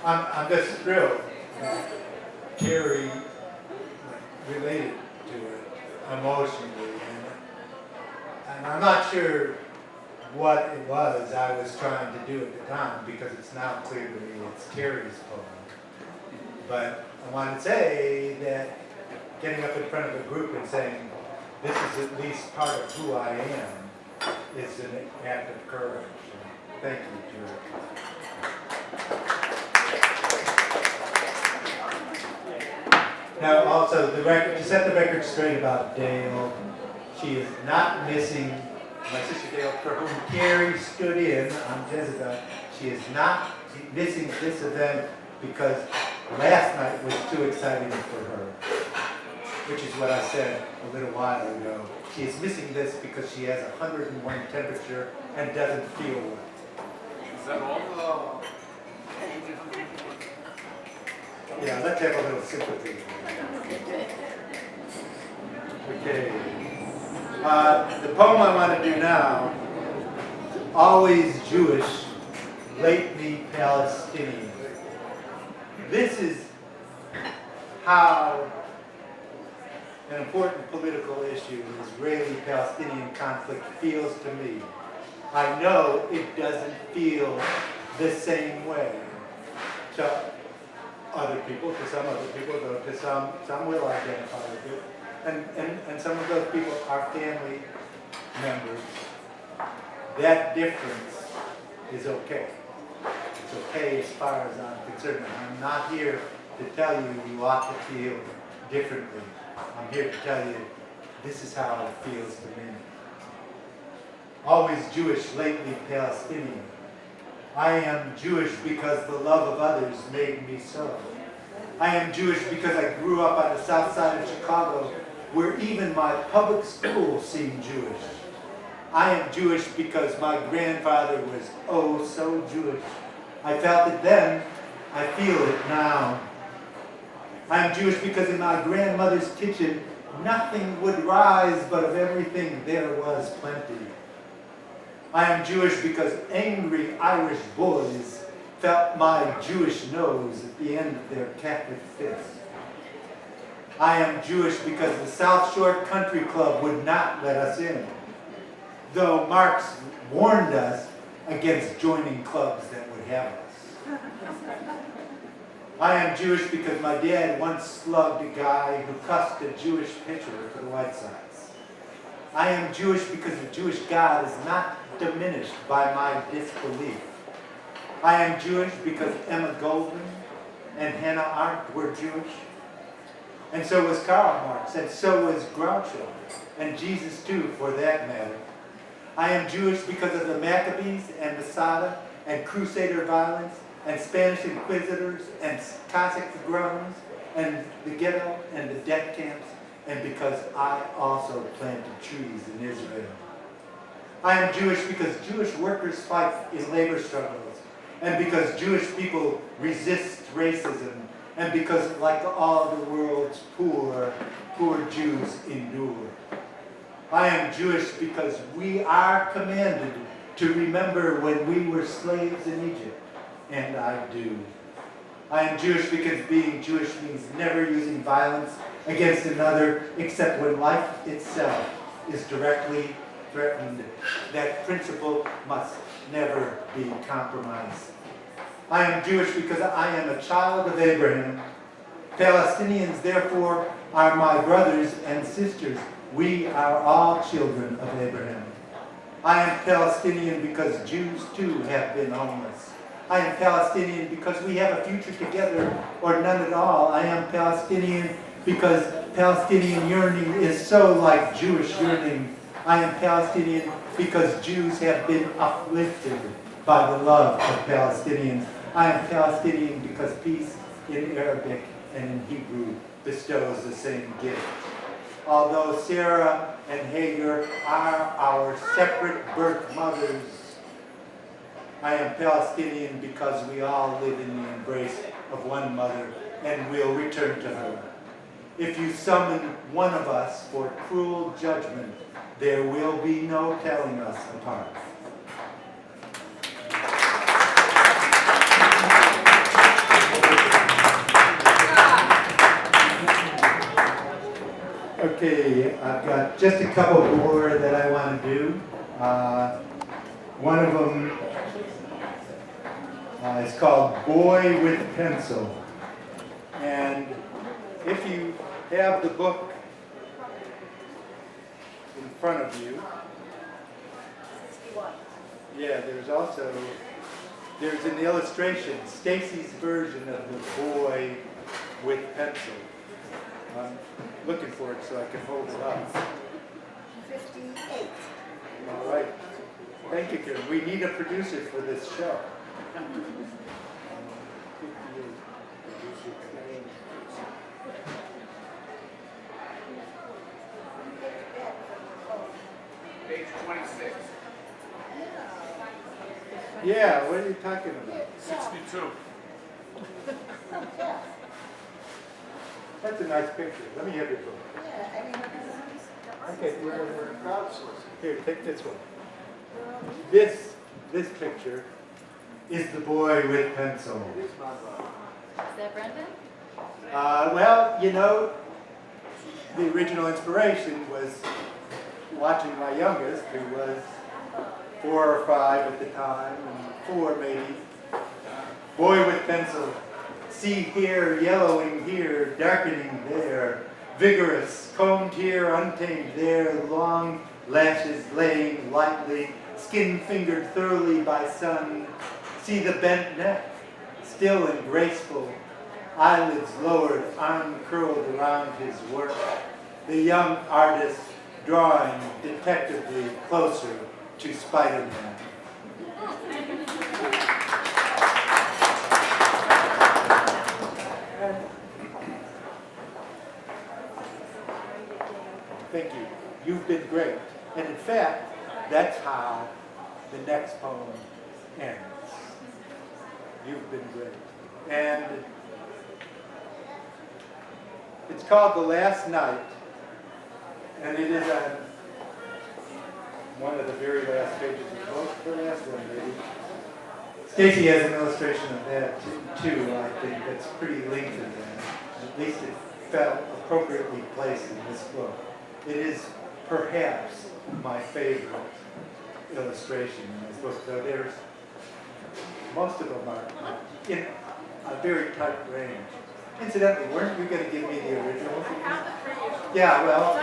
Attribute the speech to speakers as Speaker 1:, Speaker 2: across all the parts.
Speaker 1: I'm just thrilled that Carrie related to it emotionally, and I'm not sure what it was I was trying to do at the time, because it's now clear to me it's Carrie's poem. But I want to say that getting up in front of a group and saying, this is at least part of who I am, is an act of courage. Thank you, Julie. Now, also, to set the record straight about Dale, she is not missing, my sister Dale, for whom Carrie stood in on Jezebel. She is not missing this event because last night was too exciting for her, which is what I said a little while ago. She is missing this because she has 101 temperature and doesn't feel well.
Speaker 2: Is that all?
Speaker 1: Yeah, let's have a little sympathy. Okay. The poem I want to do now, always Jewish, lately Palestinian. This is how an important political issue, the Israeli-Palestinian conflict, feels to me. I know it doesn't feel the same way to other people, to some other people, though to some will identify with it. And some of those people are family members. That difference is okay. It's okay as far as I'm concerned. I'm not here to tell you you ought to feel differently. I'm here to tell you this is how it feels to me. Always Jewish, lately Palestinian. I am Jewish because the love of others made me so. I am Jewish because I grew up on the south side of Chicago, where even my public school seemed Jewish. I am Jewish because my grandfather was oh so Jewish. I felt it then, I feel it now. I am Jewish because in my grandmother's kitchen, nothing would rise, but of everything there was plenty. I am Jewish because angry Irish boys felt my Jewish nose at the end of their Catholic fists. I am Jewish because the South Shore Country Club would not let us in, though Marx warned us against joining clubs that would have us. I am Jewish because my dad once slugged a guy who cussed a Jewish pitcher for the White Sox. I am Jewish because the Jewish God is not diminished by my disbelief. I am Jewish because Emma Goldman and Hannah Arendt were Jewish. And so was Karl Marx, and so was Groucho, and Jesus too, for that matter. I am Jewish because of the Maccabees and Masada and Crusader violence and Spanish inquisitors and Cossack pogroms and the ghetto and the death camps, and because I also planted trees in Israel. I am Jewish because Jewish workers fight in labor struggles, and because Jewish people resist racism, and because, like all the world's poor Jews endure. I am Jewish because we are commanded to remember when we were slaves in Egypt, and I do. I am Jewish because being Jewish means never using violence against another except when life itself is directly threatened. That principle must never be compromised. I am Jewish because I am a child of Abraham. Palestinians, therefore, are my brothers and sisters. We are all children of Abraham. I am Palestinian because Jews too have been homeless. I am Palestinian because we have a future together or none at all. I am Palestinian because Palestinian yearning is so like Jewish yearning. I am Palestinian because Jews have been uplifted by the love of Palestinians. I am Palestinian because peace in Arabic and in Hebrew bestows the same gift. Although Sarah and Hagar are our separate birth mothers, I am Palestinian because we all live in the embrace of one mother and will return to her. If you summon one of us for cruel judgment, there will be no telling us apart. Okay, I've got just a couple more that I want to do. One of them is called Boy with Pencil. And if you have the book in front of you, yeah, there's an illustration, Stacy's version of the Boy with Pencil. I'm looking for it so I can hold it up.
Speaker 3: 58.
Speaker 1: All right. Thank you, Karen. We need a producer for this show.
Speaker 2: Page 26.
Speaker 1: Yeah, what are you talking about?
Speaker 2: 62.
Speaker 1: That's a nice picture. Let me have your book. Okay, we're crowdsourcing. Here, take this one. This picture is the Boy with Pencil.
Speaker 4: Is that Brendan?
Speaker 1: Well, you know, the original inspiration was watching my youngest, who was 4 or 5 at the time, and 4 maybe. Boy with Pencil. See here, yellowing here, darkening there, vigorous, combed here, untamed there, long lashes laying lightly, skin fingered thoroughly by sun. See the bent neck, still and graceful, eyelids lowered, arm curled around his work. The young artist drawing detectively closer to Spider-Man. Thank you. You've been great. And in fact, that's how the next poem ends. You've been great. And it's called The Last Night, and it is on one of the very last pages of the book, the last one, maybe. Stacy has an illustration of that too, I think, that's pretty linked to that. At least it felt appropriately placed in this book. It is perhaps my favorite illustration in this book, though there's, most of them are in a very tight range. Incidentally, weren't you going to give me the originals? Yeah, well,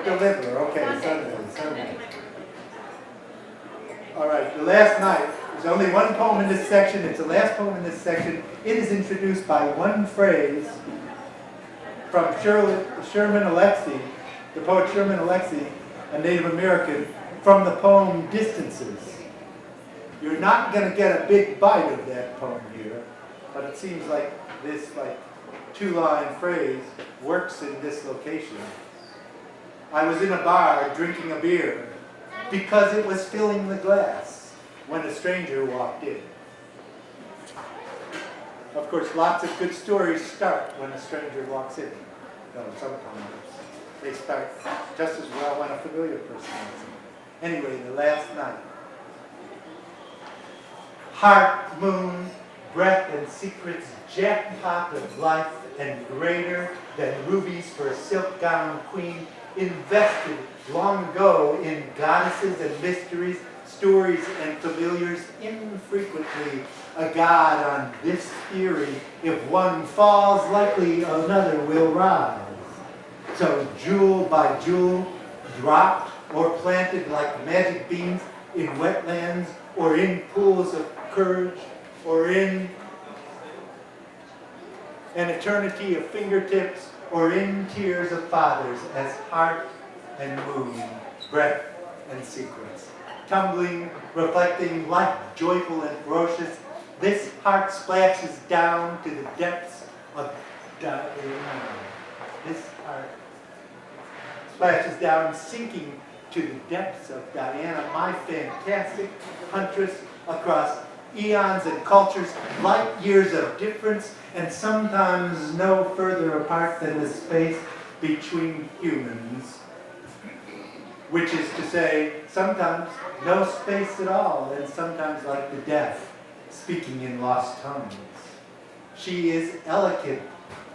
Speaker 1: deliver. Okay, Sunday. All right, The Last Night. There's only one poem in this section. It's the last poem in this section. It is introduced by one phrase from Sherman Alexie, the poet Sherman Alexie, a Native American, from the poem Distances. You're not going to get a big bite of that poem here, but it seems like this 2-line phrase works in this location. I was in a bar drinking a beer because it was filling the glass when a stranger walked in. Of course, lots of good stories start when a stranger walks in. No, sometimes they start just as well when a familiar person walks in. Anyway, The Last Night. Heart, moon, breath and secrets, jackpot of life, and greater than rubies for a silk gown queen, invested long ago in goddesses and mysteries, stories and familiars, infrequently a god on this theory. If one falls, likely another will rise. So jewel by jewel, dropped or planted like magic beans in wetlands, or in pools of courage, or in an eternity of fingertips, or in tears of fathers, as heart and moon, breath and secrets. Tumbling, reflecting, life joyful and ferocious, this heart splashes down to the depths of Diana. This heart splashes down, sinking to the depths of Diana, my fantastic huntress across eons and cultures, light years of difference, and sometimes no further apart than the space between humans. Which is to say, sometimes no space at all, and sometimes like the deaf, speaking in lost tongues. She is elegant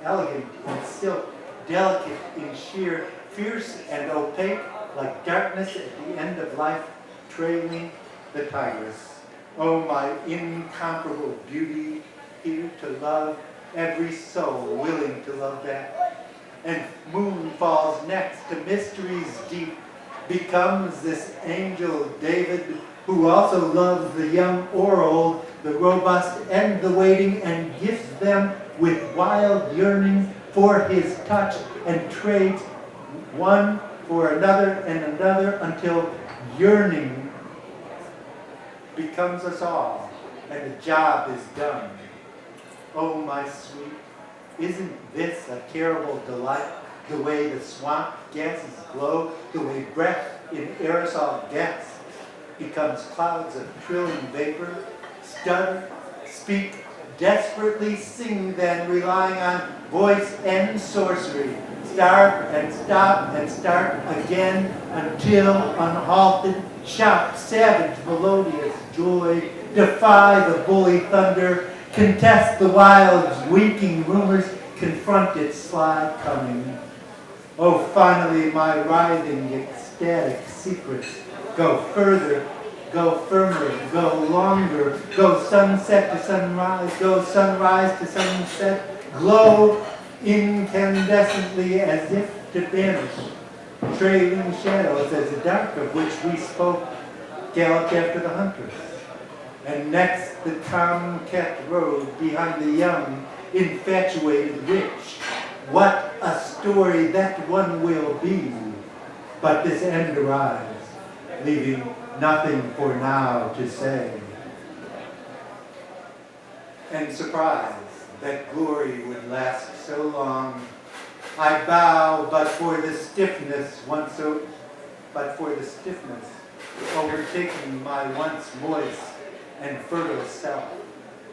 Speaker 1: in silk, delicate in sheer fierce and opaque, like darkness at the end of life, trailing the tigress. Oh, my incomparable beauty, here to love every soul willing to love back. And moon falls next to mysteries deep, becomes this angel David, who also loves the young or old, the robust and the waiting, and gifts them with wild yearning for his touch, and trades one for another and another until yearning becomes us all, and the job is done. Oh, my sweet, isn't this a terrible delight? The way the swamp gases glow, the way breath in aerosol gas becomes clouds of trilling vapor, stutter, speak, desperately sing, then relying on voice and sorcery, start and stop and start again until unhalted, shout savage melodious joy, defy the bully thunder, contest the wild's waking rumors, confront its sly coming. Oh, finally, my writhing, ecstatic secrets go further, go firmer, go longer, go sunset to sunrise, go sunrise to sunset, glow incandescently as if to vanish, trailing shadows as the dark of which we spoke galloped after the hunters. And next the tomcat rode behind the young, infatuated witch. What a story that one will be. But this end arrives, leaving nothing for now to say. And surprised that glory would last so long, I bow, but for the stiffness overtaking my once moist and fertile self.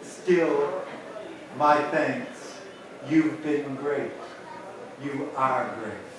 Speaker 1: Still, my thanks. You've been great. You are great.